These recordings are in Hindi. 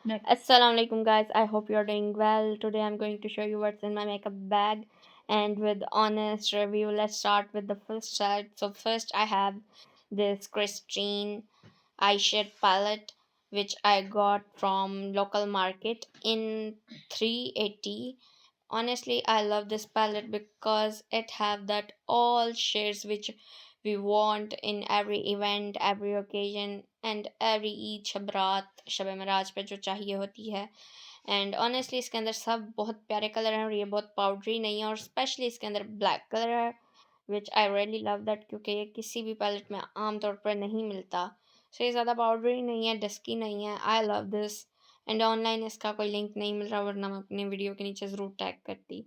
Assalamu alaikum guys. I hope you're doing well. Today I'm going to show you what's in my makeup bag and with honest review. Let's start with the first side. So first I have this Christine eyeshadow palette which I got from local market in 380. Honestly, I love this palette because it have that all shades which we want in every event, every occasion and every Eid शब रात शब मराज पे जो चाहिए होती है. एंड ऑनेस्टली इसके अंदर सब बहुत प्यारे कलर हैं और ये बहुत पाउडरी नहीं है और स्पेशली इसके अंदर ब्लैक कलर है विच आई रियली लव दैट क्योंकि ये किसी भी पैलेट में आम तौर पर नहीं मिलता. सो ये ज़्यादा पाउडरी नहीं है, डस्की नहीं है. I love this. And online इसका कोई लिंक नहीं मिल रहा वरना मैं अपने वीडियो के नीचे ज़रूर टैग करती.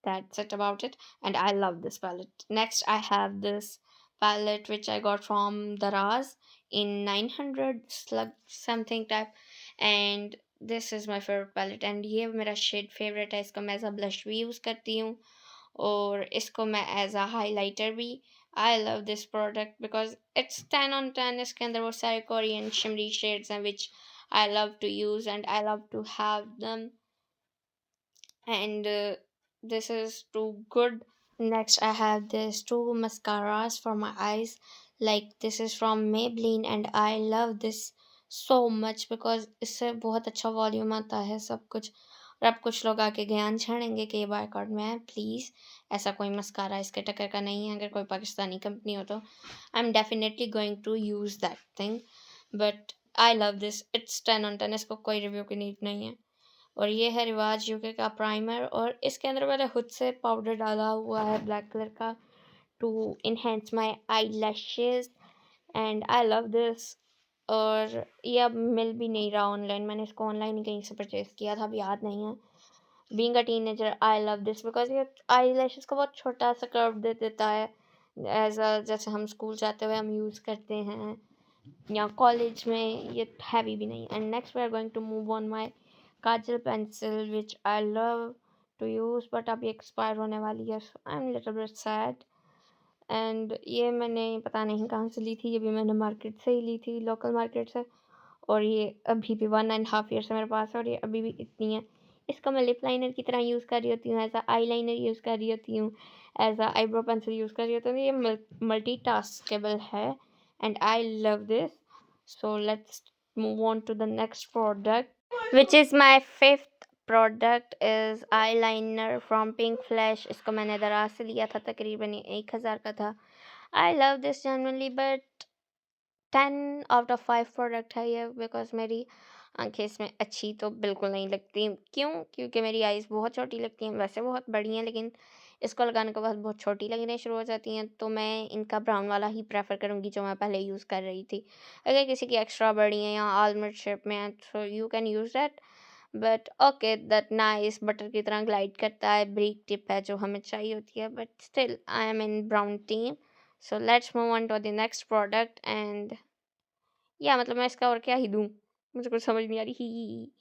That's it about it. And I love this palette. Next I have this palette which I got from Daraz in 900 slug something type. And this is my favorite palette and ये मेरा शेड फेवरेट है. इसको मैं एज अ ब्लश भी यूज़ करती हूँ और इसको मैं एज अ हाईलाइटर भी. आई love this product because it's 10 on 10. इसके अंदर वो सारे कोरियन शिमरी शेड्स हैं which I love to use and I love to have them. And this is too good. Next I have this two mascaras for my eyes. Like this is from Maybelline and I love this so much because इससे बहुत अच्छा वॉल्यूम आता है सब कुछ. और अब कुछ लोग आके ज्ञान छाड़ेंगे कि ये बायकॉट में है. प्लीज़ ऐसा कोई मस्कारा इसके टक्कर का नहीं है. अगर कोई पाकिस्तानी कंपनी हो तो I am definitely going to use that thing. But I love this. It's 10 on 10. इसको कोई रिव्यू की नीड नहीं है. और ये है रिवाज यूके का प्राइमर और इसके अंदर मैंने खुद से पाउडर डाला हुआ है ब्लैक कलर का to enhance my eyelashes. And I love this. और ये अब मिल भी नहीं रहा ऑनलाइन. मैंने इसको ऑनलाइन ही कहीं से परचेज किया था, अब याद नहीं है. Being a teenager I love this because ये आई लैशेज को बहुत छोटा सा कर्व दे देता है. एज अ जैसे हम स्कूल जाते हुए हम यूज़ करते हैं या कॉलेज में ये हैवी भी नहीं. And next we are going to move on my kajal pencil which I love to use but अभी एक्सपायर होने वाली है. So I am little bit sad. And ये मैंने पता नहीं कहाँ से ली थी. ये भी मैंने मार्केट से ही ली थी, लोकल मार्केट से. और ये अभी भी 1.5 ईयर से मेरे पास है और ये अभी भी इतनी है. इसको मैं लिप लाइनर की तरह यूज़ कर रही होती हूँ, as a eyeliner use कर रही होती हूँ, as a eyebrow pencil use कर रही होती हूँ. ये मल्टी टास्केबल है and I love this. So let's move on to the next product, which is my fifth product is eyeliner from Pink Flash. इसको मैंने दराज से लिया था, तकरीबन 1,000 का था. आई love this generally but 10 out of 5 product है ये बिकॉज मेरी आंखें इसमें अच्छी तो बिल्कुल नहीं लगती. क्यों? क्योंकि मेरी आइज़ बहुत छोटी लगती हैं. वैसे बहुत बड़ी हैं लेकिन इसको लगाने के बाद बहुत छोटी लगने शुरू हो जाती हैं. तो मैं इनका ब्राउन वाला ही प्रेफर करूँगी जो मैं पहले यूज़ कर रही थी. अगर किसी की एक्स्ट्रा बड़ी हैं या आलमंड शेप में है तो you can use that. But okay that nice. Butter की तरह ग्लाइड करता है, ब्रीक टिप है जो हमें चाहिए होती है. But still I am in brown team. So let's move on to the next product. And या मतलब मैं इसका और क्या ही दूँ, मुझे कुछ समझ नहीं आ रही.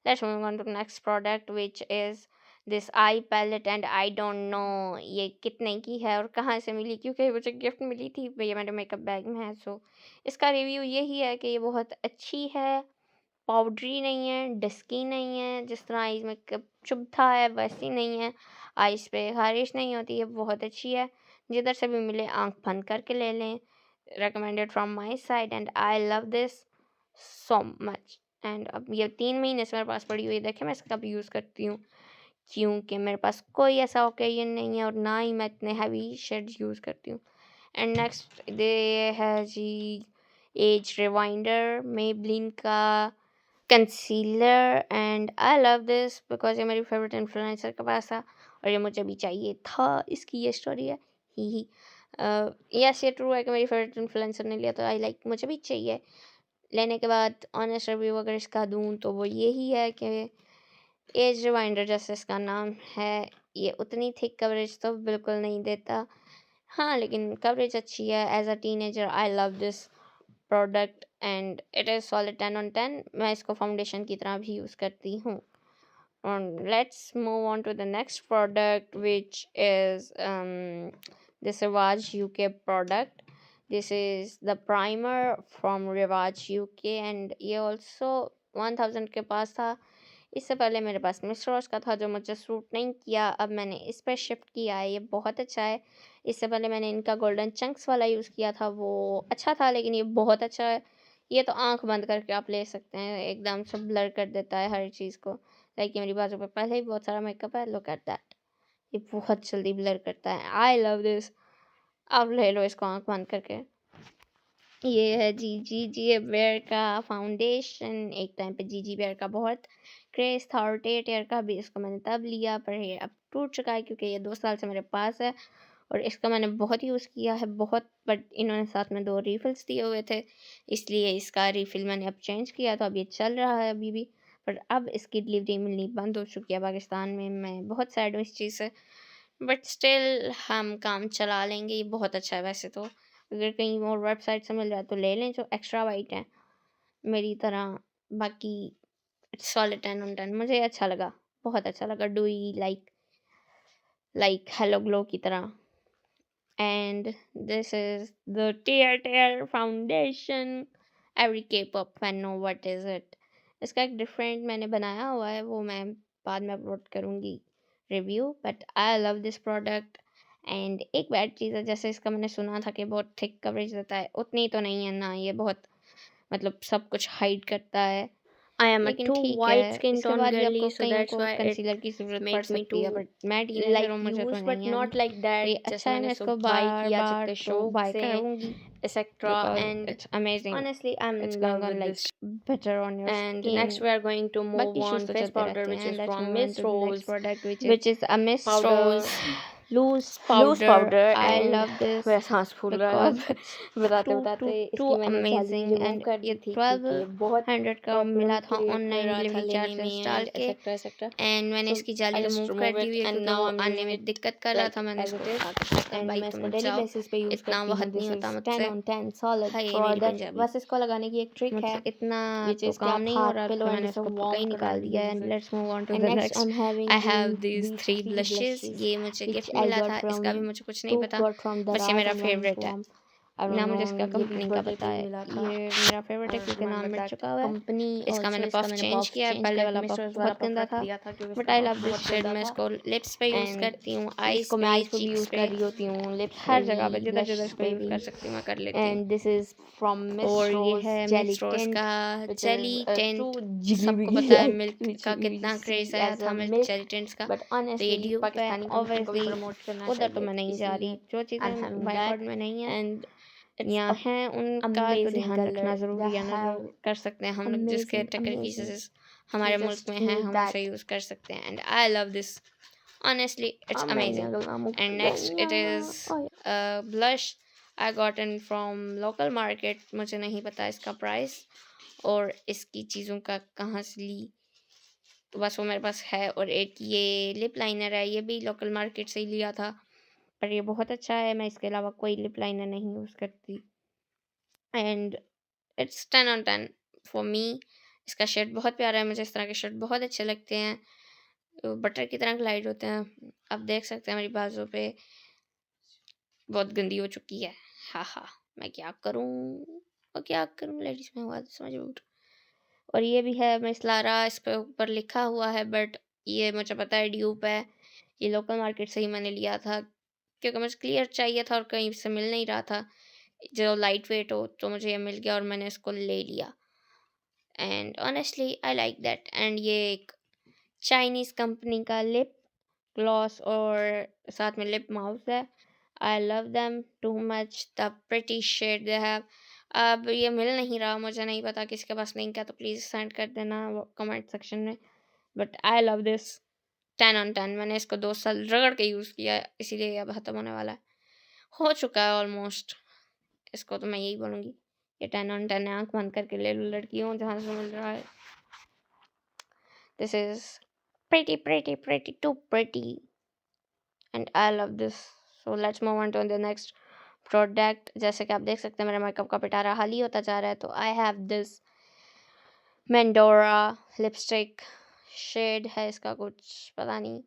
Let's move on to next product which is this eye palette. And I don't know ये कितने की है और कहाँ से मिली क्योंकि मुझे गिफ्ट मिली थी. ये मेरे मेकअप बैग में है. सो इसका रिव्यू यही है कि ये बहुत अच्छी है, पाउडरी नहीं है, डस्की नहीं है. जिस तरह आईज मेकअप चुभता है वैसी नहीं है, आईज पे खारिश नहीं होती है. बहुत अच्छी है. जिधर से भी मिले आंख बंद करके ले लें. recommended from my side and I love this so much. And अब ये 3 महीने से मेरे पास पड़ी हुई है. देखें मैं इसका भी यूज़ करती हूँ क्योंकि मेरे पास कोई ऐसा ओकेजन नहीं है और ना ही मैं इतने हैवी शेड्स यूज़ करती हूँ. एंड नेक्स्ट ये है जी एज रिवाइंडर मेबलिन का concealer. And I love this because ये मेरी फेवरेट इन्फ्लुएंसर के पास था और ये मुझे भी चाहिए था. इसकी ये स्टोरी है. ही यस ये ट्रू है कि मेरी फेवरेट इन्फ्लुएंसर ने लिया तो आई लाइक मुझे भी चाहिए. लेने के बाद ऑनेस्ट रिव्यू अगर इसका दूँ तो वो यही है कि एज रिवाइंडर जैसे इसका नाम है, ये उतनी थिक कवरेज तो बिल्कुल नहीं देता. हाँ लेकिन कवरेज अच्छी है. As a teenager I love this product and it is solid 10 on 10. मैं इसको फाउंडेशन की तरह भी यूज़ करती हूँ. Let's move on to the next product which is this Rivaj UK product. This is the primer from Rivaj UK and ये also 1000 के पास था। इससे पहले मेरे पास मिस्टर रॉस का था जो मुझे सूट नहीं किया, अब मैंने इस पे शिफ्ट किया है, ये बहुत अच्छा है। इससे पहले मैंने इनका गोल्डन चंक्स वाला यूज़ किया था, वो अच्छा था, लेकिन ये बहुत अच्छा है। ये तो आंख बंद करके आप ले सकते हैं, एकदम से ब्लर कर देता है हर चीज़ को। लाइक ये मेरी बाजू पे पहले ही बहुत सारा मेकअप है, लुक एट दैट। ये बहुत जल्दी ब्लर करता है, आई लव दिस। आप ले लो इसको आंख बंद करके। ये है जी बेयर का फाउंडेशन। एक टाइम पे जी बेयर का बहुत क्रेज था, और टेट एयर का भी। इसको मैंने तब लिया, पर ये अब टूट चुका है क्योंकि ये 2 साल से मेरे पास है और इसका मैंने बहुत यूज़ किया है, बहुत। बट इन्होंने साथ में 2 रिफिल्स दिए हुए थे, इसलिए इसका रिफिल मैंने अब चेंज किया, तो अब ये चल रहा है अभी भी। पर अब इसकी डिलीवरी मिलनी बंद हो चुकी है पाकिस्तान में। मैं बहुत सैड हूँ इस चीज़ से, बट स्टिल हम काम चला लेंगे। ये बहुत अच्छा है वैसे तो, अगर कहीं और वेबसाइट से मिल जाए तो ले लें जो एक्स्ट्रा वाइट है मेरी तरह। बाकी इट्स सॉलिड 10 on 10, मुझे अच्छा लगा, बहुत अच्छा लगा। डुई लाइक हेलो ग्लो की तरह। And this is the tear foundation. Every K pop fan know what is it. इसका एक डिफरेंट मैंने बनाया हुआ है, वो मैं बाद में अपलोड करूँगी review, but I love this product. And एक बैड चीज़ है, जैसे इसका मैंने सुना था कि बहुत थिक कवरेज देता है, उतनी तो नहीं है ना। ये बहुत मतलब सब कुछ हाइड करता है, I am a लेकिन too ठीक white है। skin इसके tone बाद भी girly, आपको so कहीं that's को why it कंसीलर की ज़रूरत पड़ made me सकती है, to बट मैं टीनेजर like हूँ, मुझे तो use, but नहीं है अभी। not like तो ये that जैसे अच्छा है, मैंने मैं सो इसको बाय बार किया बार जितने तो शौक बाय से करूँगी, etc. Because and it's amazing. honestly I'm it's in going love on with like this. better on your And skin। next we are going to move बाकी on इश्यूज तो face चलते powder, रहते which हैं। is let's from move on Miss to the next Rose, product which which is a Miss powder, Rose loose loose loose powder. powder. I And love this मेरा सांस फूल रहा है बिकॉज अब इट्स बताते टू टू बताते। टू इसकी मैंने जाली अमेजिंग। रिमूव एंड कर ये दी थी ट्वेल्व क्योंकि ये बहुत हंड्रेड का प्रॉब्लम मिला था क्रिएट कर ऑनलाइन रहा था डिलीवरी लेने चार्जेस में डाल and के। etc etc. एंड मैंने So इसकी जाली I just रिमूव कर remove दी it हुई है and क्योंकि now वो I'm आने using में it दिक्कत कर रहा like था। मैंने as इसको it is. उठा कर फेंका, एंड भाई मैं तुम इसको मत डेली जाओ, बेसिस पे यूज़ इतना करती हूँ। वहद नहीं दिस होता इज़ टेन मुझसे। ऑन टेन सॉलिड है ये मेरी प्रोडक्ट। पंजाबी, बस इसको लगाने की एक ट्रिक है, मुझसे इतना विच तो इज़ कि काम आप नहीं हो हाथ रहा पे लो तो एंड मैंने इसे इसको पक्का ही वार्म करो निकाल एंड दिया है। Use and it. Let's move on to And the next next. I'm having I have these these 3 three blushes, blushes ये मुझे which गिफ्ट I मिला got था, from इसका भी मुझे कुछ नहीं two पता, got from बस ये Daraz मेरा and one फेवरेट है। from I ना don't मुझे know, इसका ये कंपनी का बर्थडे पता पे है, मिला था. ये मेरा फेवरेट है I क्योंकि नाम remember मिल that चुका हुआ है। कंपनी. और इसका मैंने मैंने इसका पफ मैंने चेंज पफ किया है, चेंज पहले किया वाला कि पफ मिस्टर वाला बहुत पफ गंदा रख था। दिया था क्योंकि बट उसका आई पफ लव दिस बहुत शेड, गंदा मैं था. इसको लिप्स पे यूज़ एंड करती हूँ, आईज इसको मैं पे, आईज पे भी चीक्स यूज़ पे, कर रही होती हूँ, लिप्स हर पे जगह पे भी, जिधर जिधर ब्लश इसको पे यूज़ भी. कर सकती हूँ मैं कर लेती हूँ। And this is from miss और ये रोज है जेली मिस रोज का tint which is jelly a true tent. jiggy सबको wiggy पता है like मिल्क which का you कितना see क्रेज आया as था, a milk milk. Jelly tents का। But तो ये honestly ड्यूब है पाकिस्तानी कम्युनिटी को भी ऑब्वियसली, प्रमोट करना उधर तो चाहिए, मैं तो नहीं जा रही। इसलिए जो I'm चीज़ें having बाइकआउट that. में नहीं है And it's यहाँ a हैं, उनका तो amazing ध्यान color. रखना They ज़रूरी है ना, जो have कर सकते हैं हम लोग, जिसके टेक्निकल amazing. पीसेस You हमारे मुल्क just में हैं, need हम उसे that. यूज़ कर सकते हैं। And I love this, honestly it's अब मैंने amazing. अगला मुख And next it is oh, a blush I got in from local market। मुझे नहीं पता इसका प्राइस और इसकी चीज़ों का कहाँ से ली, तो बस वो मेरे पास है। और एक ये लिप लाइनर है, ये भी लोकल मार्केट से ही लिया था, पर ये बहुत अच्छा है। मैं इसके अलावा कोई लिप लाइनर नहीं यूज़ करती। And it's 10 on 10 for me. इसका शेड बहुत प्यारा है, मुझे इस तरह के शेड बहुत अच्छे लगते हैं, बटर की तरह ग्लाइड होते हैं। आप देख सकते हैं मेरी बाजू पे बहुत गंदी हो चुकी है। हाँ हाँ, मैं क्या करूँ, और क्या करूँ, लेडीज़ में हुआ तो समझ उठ। और ये भी है मिस लारा, इस पे ऊपर लिखा हुआ है, बट ये मुझे पता है ड्यूप है। ये लोकल मार्केट से ही मैंने लिया था क्योंकि मुझे क्लियर चाहिए था और कहीं से मिल नहीं रहा था जो लाइट वेट हो, तो मुझे ये मिल गया और मैंने इसको ले लिया। And honestly I like that. And ये एक चाइनीज़ कंपनी का लिप ग्लॉस और साथ में लिप माउस है। I love them too much, the pretty shade they have. अब ये मिल नहीं रहा, मुझे नहीं पता किसके पास लिंक है, तो प्लीज़ सेंड कर देना कमेंट सेक्शन में। But I love this 10 on 10। मैंने इसको 2 साल रगड़ के यूज़ किया है, इसीलिए अब ख़त्म होने वाला है, हो चुका है ऑलमोस्ट। इसको तो मैं यही बोलूँगी, ये 10 on 10 है। आँख बंद करके ले लो लड़कियों, जहाँ से मिल रहा है। This is pretty too pretty and I love this. So let's move on to the next product. जैसे कि आप देख सकते हैं मेरा मेकअप का पिटारा हाल ही होता जा रहा है, तो I have this Mendora lipstick. Shade है इसका कुछ पता नहीं,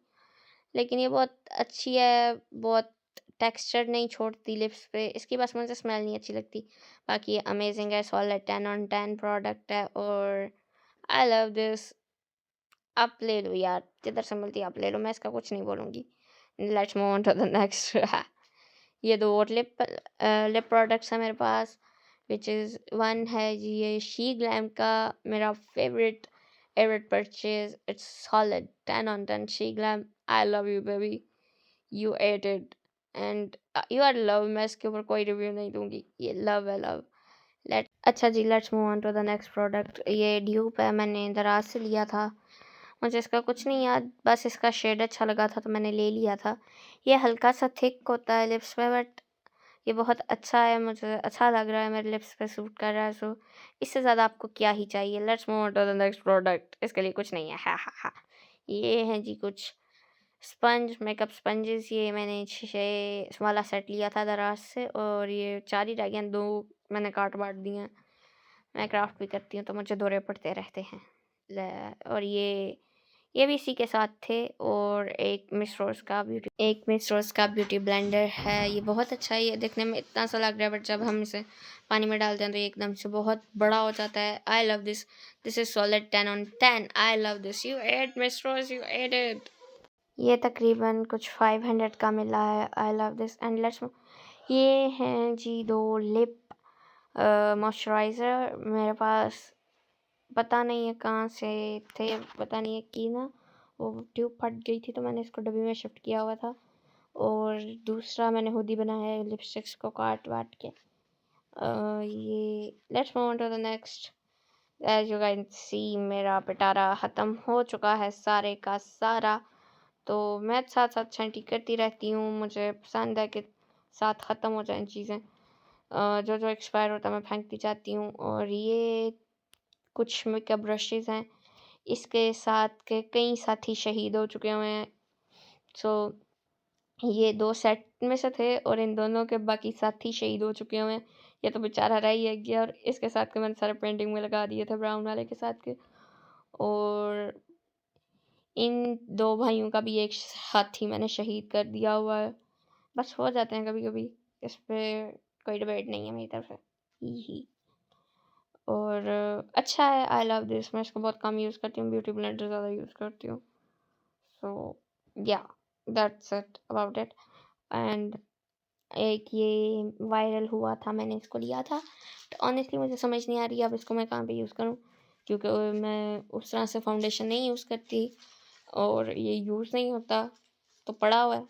लेकिन ये बहुत अच्छी है, बहुत टेक्सचर नहीं छोड़ती लिप्स पे इसकी, बस मुझे स्मेल नहीं अच्छी लगती। बाकी ये अमेजिंग है, सॉलिड 10 on 10 प्रोडक्ट है। और आई लव दिस। आप ले लो यार, जिधर से मिलती है आप ले लो, मैं इसका कुछ नहीं बोलूँगी। Let's move on to the next. ये दो और लिप प्रोडक्ट्स हैं मेरे पास, विच इज़ वन है जी ये शी ग्लैम का मेरा फेवरेट एवरेट purchase. It's solid 10 on 10 SHEGLAM. I love you baby, you ate it and you are love. मैं इसके ऊपर कोई रिव्यू नहीं दूंगी, ये लव है लव। लेट अच्छा जी, let's move on to the next product. ये ड्यूप है, मैंने दराज से लिया था। मुझे इसका कुछ नहीं याद, बस इसका शेड अच्छा लगा था तो मैंने ले लिया था। ये हल्का सा थिक होता है लिप्स पे, बट ये बहुत अच्छा है, मुझे अच्छा लग रहा है, मेरे लिप्स पे सूट कर रहा है। सो इससे ज़्यादा आपको क्या ही चाहिए। Let's move on to the next product. इसके लिए कुछ नहीं है, हा हा हा। ये हैं जी कुछ स्पंज, मेकअप स्पंजेस। ये मैंने 6 वाला सेट लिया था दराज से, और ये 4 ही रह गए हैं, 2 मैंने काट बांट दिए हैं। मैं क्राफ्ट भी करती हूँ तो मुझे दौरे पड़ते रहते हैं। और ये भी इसी के साथ थे। और एक मिस रोज का ब्यूटी ब्लेंडर है। ये बहुत अच्छा है, ये देखने में इतना सा लग रहा है, बट जब हम इसे पानी में डालते हैं तो ये एकदम से बहुत बड़ा हो जाता है। I love this. This is solid 10 on 10। I love this. You ate Miss Rose, you ate it. ये तकरीबन कुछ 500 का मिला है। I love this and let's. ये हैं जी 2 लिप मॉइस्चराइज़र मेरे पास। पता नहीं है कहाँ से थे, पता नहीं है कि ना वो ट्यूब फट गई थी तो मैंने इसको डब्बी में शिफ्ट किया हुआ था। और दूसरा मैंने हुडी बनाया है लिपस्टिक्स को काट वाट के। ये let's move on to the next. As you can see मेरा पिटारा ख़त्म हो चुका है सारे का सारा। तो मैं साथ साथ छांटी करती रहती हूँ, मुझे पसंद है कि साथ ख़त्म हो जाएं चीज़ें। जो जो एक्सपायर होता है मैं फेंकती जाती हूँ। और ये कुछ मेकअप ब्रशेज़ हैं, इसके साथ के कई साथी शहीद हो चुके हुए हैं। सो ये 2 सेट में से थे और इन दोनों के बाकी साथी शहीद हो चुके हुए हैं। ये तो बेचारा रह ही गया, और इसके साथ के मैंने सारे पेंटिंग में लगा दिए थे ब्राउन वाले के साथ के। और इन 2 भाइयों का भी एक साथी मैंने शहीद कर दिया हुआ है। बस हो जाते हैं कभी-कभी, इस पे कोई डिबेट नहीं है मेरी तरफ से। ही ही। और अच्छा है, आई लव दिस। मैं इसको बहुत कम यूज़ करती हूँ, ब्यूटी ब्लेंडर ज़्यादा यूज़ करती हूँ। सो या that's it about it. And एक ये वायरल हुआ था, मैंने इसको लिया था, तो ऑनेस्टली मुझे समझ नहीं आ रही अब इसको मैं कहाँ पे यूज़ करूँ, क्योंकि मैं उस तरह से फाउंडेशन नहीं यूज़ करती और ये यूज़ नहीं होता, तो पड़ा हुआ है,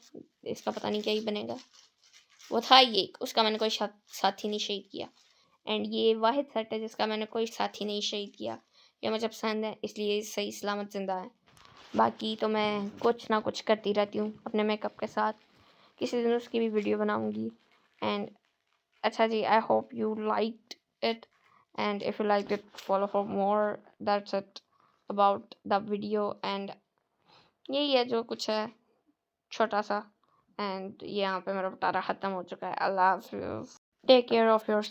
इसका पता नहीं क्या ही बनेगा। वो था ये, उसका मैंने कोई साथी नहीं शहीद किया। एंड ये वाहिद सेट है जिसका मैंने कोई साथी नहीं शहीद किया। ये मुझे पसंद है, इसलिए सही सलामत ज़िंदा है। बाकी तो मैं कुछ ना कुछ करती रहती हूँ अपने मेकअप के साथ, किसी दिन उसकी भी वीडियो बनाऊँगी। एंड अच्छा जी, I hope you liked it, and if you liked it follow for more. That's it about the video. And यही है जो कुछ है छोटा सा। एंड यहाँ पे मेरा बटारा ख़त्म हो चुका है। अल्लाह हाफ़िज़। Take care of your